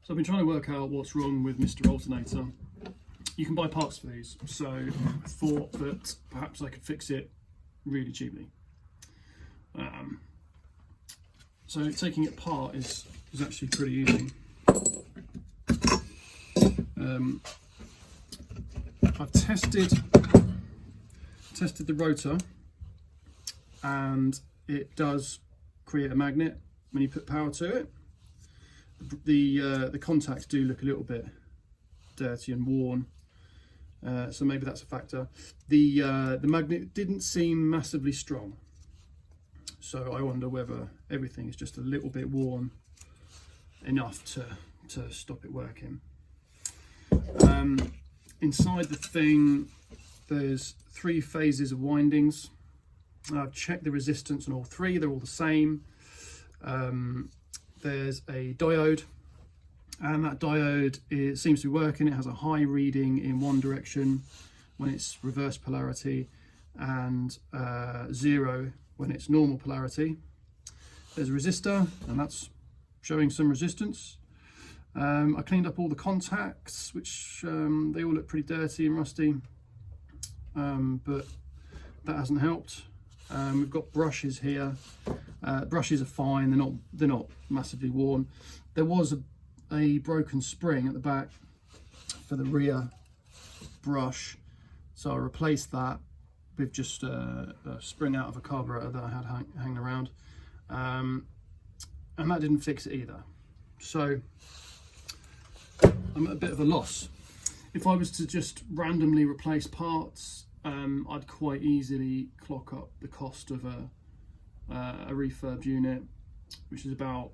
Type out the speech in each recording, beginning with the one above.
So I've been trying to work out what's wrong with Mr. Alternator. You can buy parts for these, so I thought that perhaps I could fix it really cheaply. So taking it apart is actually pretty easy. I've tested the rotor, and it does create a magnet when you put power to it. The contacts do look a little bit dirty and worn, so maybe that's a factor. The magnet didn't seem massively strong, so I wonder whether everything is just a little bit worn enough to stop it working. Inside the thing, there's 3 phases of windings. I've checked the resistance on all 3, they're all the same. There's a diode, and that diode seems to be working. It has a high reading in one direction when it's reverse polarity, and 0 when it's normal polarity. There's a resistor, and that's showing some resistance. I cleaned up all the contacts, which they all look pretty dirty and rusty, but that hasn't helped. We've got brushes here. Brushes are fine, they're not massively worn. There was a broken spring at the back for the rear brush, so I replaced that with just a spring out of a carburetor that I had hanging around, and that didn't fix it either. So I'm at a bit of a loss. If I was to just randomly replace parts, I'd quite easily clock up the cost of a refurb unit, which is about,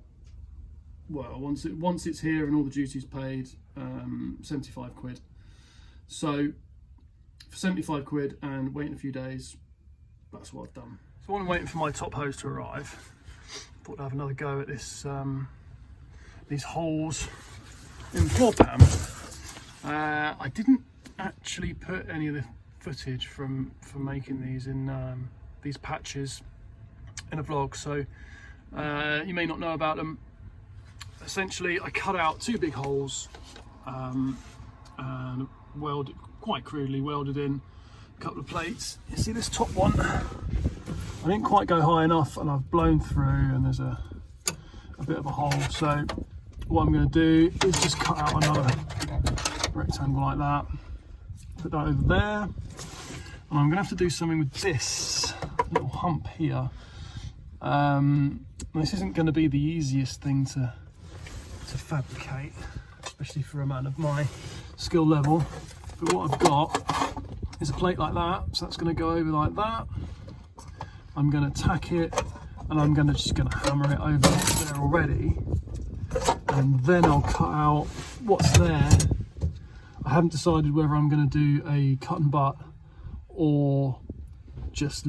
well, once it's here and all the duties paid, 75 quid. So for 75 quid and waiting a few days, that's what I've done. So while I'm waiting for my top hose to arrive, I thought I'd have another go at this, these holes in the floor pan. I didn't actually put any of the footage from making these in these patches in a vlog, so you may not know about them. Essentially, I cut out 2 big holes and welded, quite crudely welded in a couple of plates. You see this top one? I didn't quite go high enough, and I've blown through, and there's a bit of a hole. So what I'm going to do is just cut out another rectangle like that, put that over there, and I'm going to have to do something with this little hump here. This isn't going to be the easiest thing to fabricate, especially for a man of my skill level, but what I've got is a plate like that, so that's going to go over like that. I'm going to tack it, and I'm just going to hammer it over there already, and then I'll cut out what's there. I haven't decided whether I'm going to do a cut and butt or just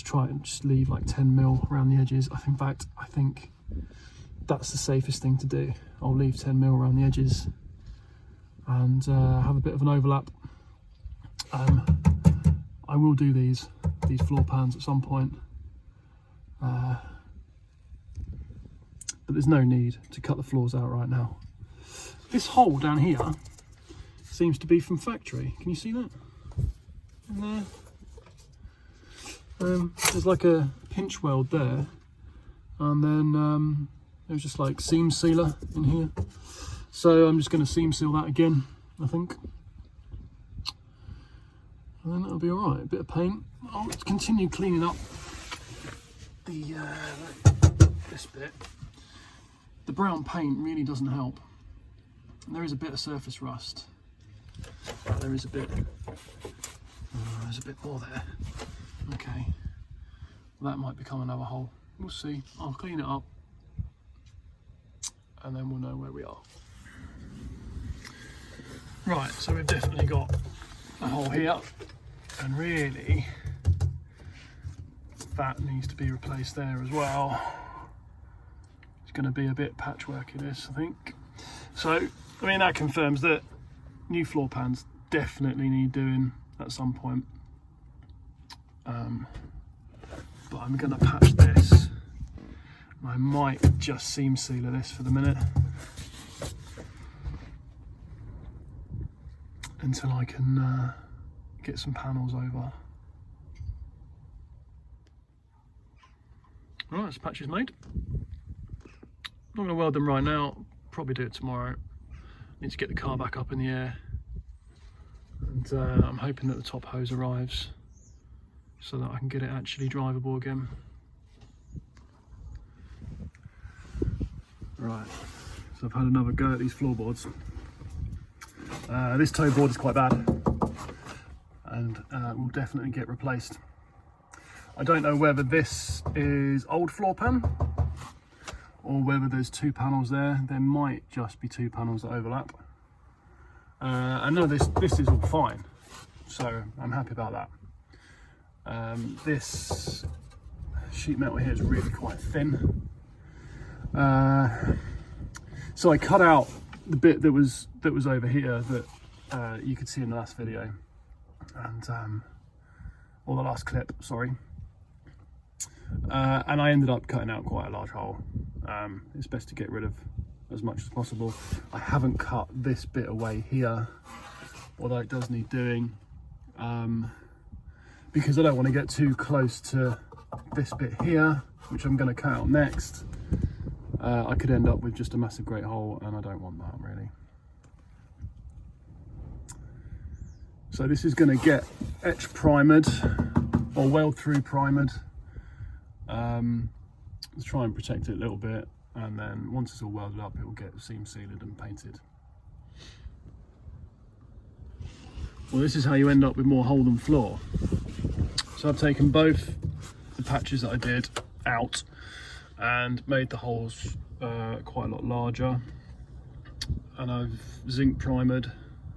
try and leave like 10 mil around the edges. In fact, I think that's the safest thing to do. I'll leave 10 mil around the edges and have a bit of an overlap. I will do these floor pans at some point, but there's no need to cut the floors out right now. This hole down here seems to be from factory. Can you see that? In there. There's like a pinch weld there, and then there's just like seam sealer in here. So I'm just going to seam seal that again, I think. And then that'll be all right. A bit of paint. I'll continue cleaning up this bit. The brown paint really doesn't help. And there is a bit of surface rust. There is a bit. There's a bit more there. Okay. Well, that might become another hole. We'll see. I'll clean it up, and then we'll know where we are. Right, so we've definitely got a hole here, and really that needs to be replaced there as well. It's going to be a bit patchworky, this, I think. So, I mean, that confirms that new floor pans definitely need doing at some point. But I'm going to patch this I might just seam sealer this for the minute until I can get some panels over. Right, this patch is made. Not going to weld them right now, probably do it tomorrow. Need to get the car back up in the air, and I'm hoping that the top hose arrives so that I can get it actually drivable again. Right, so I've had another go at these floorboards. This toe board is quite bad and will definitely get replaced. I don't know whether this is old floor pan or whether there's two panels there. There might just be two panels that overlap. And no, this is all fine, so I'm happy about that. This sheet metal here is really quite thin. So I cut out the bit that was over here that you could see in the last video, and or the last clip, sorry. And I ended up cutting out quite a large hole. It's best to get rid of as much as possible. I haven't cut this bit away here, although it does need doing, because I don't want to get too close to this bit here, which I'm going to cut out next. I could end up with just a massive great hole, and I don't want that really. So this is going to get etch primered or weld through primered. Let's try and protect it a little bit, and then once it's all welded up, it will get seam sealed and painted. Well, this is how you end up with more hole than floor. So I've taken both the patches that I did out and made the holes quite a lot larger, and I've zinc primered,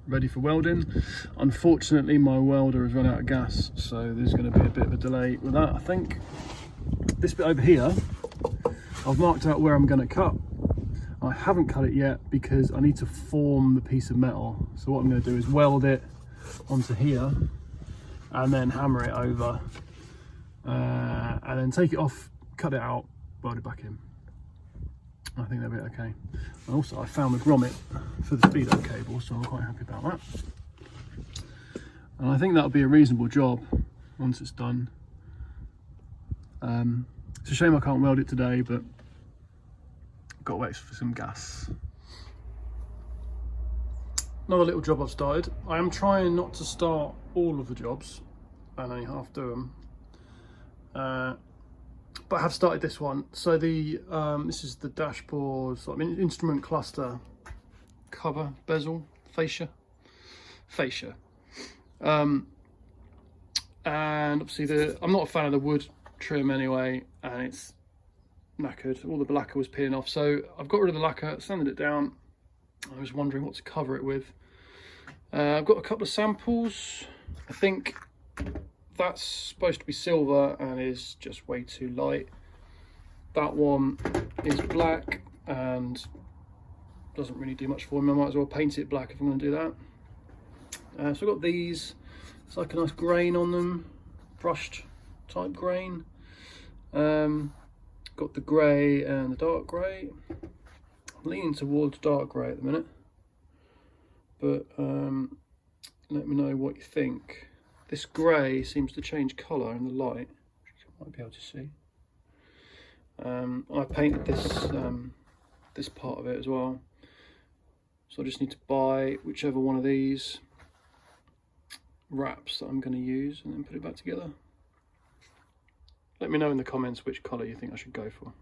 ready for welding. Unfortunately, my welder has run out of gas, so there's going to be a bit of a delay with that, I think. This bit over here, I've marked out where I'm going to cut. I haven't cut it yet because I need to form the piece of metal. So what I'm going to do is weld it onto here and then hammer it over, and then take it off, cut it out, weld it back in. I think that'll be okay. And also I found the grommet for the speedo cable, so I'm quite happy about that. And I think that'll be a reasonable job once it's done. It's a shame I can't weld it today, but got to wait for some gas. Another little job I've started. I am trying not to start all of the jobs and only half do them, but I have started this one. So the this is the dashboard, sort of instrument cluster cover bezel fascia, and obviously I'm not a fan of the wood trim anyway, and it's knackered. All the lacquer was peeling off, so I've got rid of the lacquer, sanded it down. I was wondering what to cover it with. I've got a couple of samples. I think that's supposed to be silver and is just way too light. That one is black and doesn't really do much for me. I might as well paint it black if I'm going to do that. So I've got these. It's like a nice grain on them, brushed type grain. Got the grey and the dark grey. I'm leaning towards dark grey at the minute, but let me know what you think. This grey seems to change colour in the light, which you might be able to see. I painted this this part of it as well, so I just need to buy whichever one of these wraps that I'm going to use and then put it back together. Let me know in the comments which colour you think I should go for.